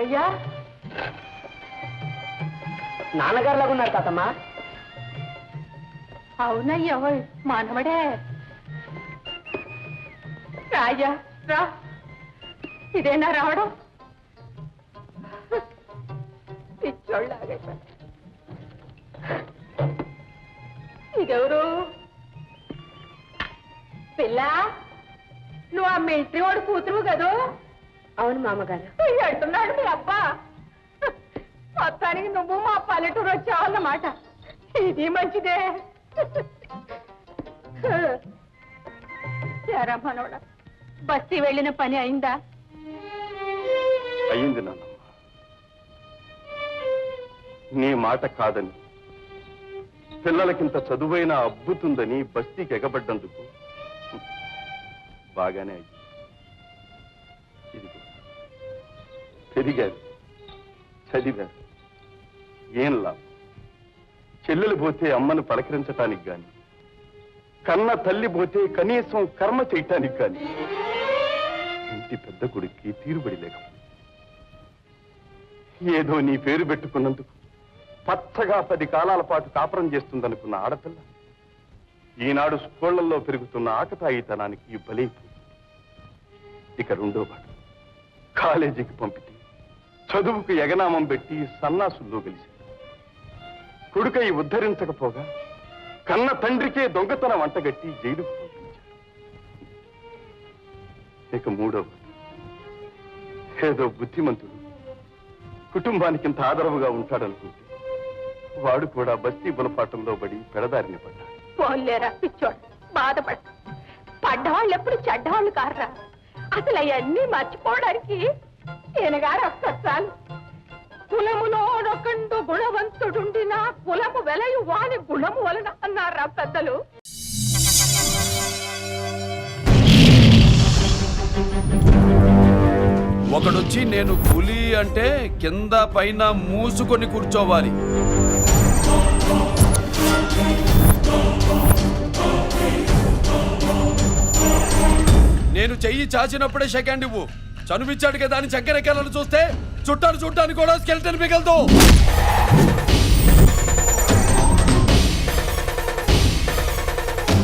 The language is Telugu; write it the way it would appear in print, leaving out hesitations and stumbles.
రాజయ్య నాన్నగారులాగా ఉన్నారు తాతమ్మ. అవునయ్యో మానవడే. రాజా రా, ఇదేనా రావడం? పిచ్చోళ్ళలాగా. ఇదెవరు? పిల్ల, నువ్వు ఆ మిలిటరీ వాడు కూతురు కదూ? అవును మామగారు. అంటున్నాడు మీ అబ్బా. మొత్తానికి నువ్వు మా పల్లెటూరు వచ్చావన్నమాట. ఇది మంచిదే. మనోడా, బస్తీ వెళ్ళిన పని అయిందా? అయింది నాన్నమ్మ. నీ మాట కాదని, పిల్లలకింత చదువైన అబ్బుతుందని బస్తీకి ఎగబడ్డందుకు బాగానే అయింది. ఇదిగో పెరిగారు, చదివారు, ఏం లాభం? చెల్లెలు పోతే అమ్మను పలకరించటానికి గాని, కన్న తల్లి పోతే కనీసం కర్మ చేయటానికి గాని ఇంటి పెద్ద కొడుక్కి తీరుబడి లేకపోయింది. ఏదో నీ పేరు పెట్టుకున్నందుకు పచ్చగా 10 కాలాల పాటు కాపురం చేస్తుందనుకున్న ఆడపిల్ల ఈనాడు స్కూళ్లలో పెరుగుతున్న ఆకతాయితనానికి బలైపోయింది. ఇక రెండో వాడు కాలేజీకి పంపితే చదువుకు ఎగనామం పెట్టి సన్నాసుల్లో గెలిచాడు. కొడుకై ఉద్ధరించకపోగా కన్న తండ్రికే దొంగతనం వంటగట్టి జైలుకు పంపించాడు. ఇక మూడో వాడు ఏదో బుద్ధిమంతుడు, కుటుంబానికి ఇంత ఆదరవుగా ఉంటాడనుకుంటే వాడు కూడా బస్తీ బులపాటంలో పడి పెడదారిన పడ్డాడు. పోలేరా పిచ్చోడు, బాధపడ. పడ్డవాళ్ళు ఎప్పుడు చెడ్డవాళ్ళు కారా. అసలు అవన్నీ మర్చిపోవడానికి ఈయనగారు ఒక్కరు చాలు. కులములో ఒకండు గుణవంతుడుండిన కులము వెలయు వాని గుణము వలన అన్నారా పెద్దలు. ఒకడొచ్చి నేను పులి అంటే కింద పైన మూసుకొని కూర్చోవాలి. నేను చెయ్యి చాచినప్పుడే సెకండ్ ఇవ్వు. చనువిచ్చాడు కదా అని చక్కెరెక్కాలను చూస్తే చుట్టాను చూడటానికి కూడా స్కెల్టన్ మిగలదు.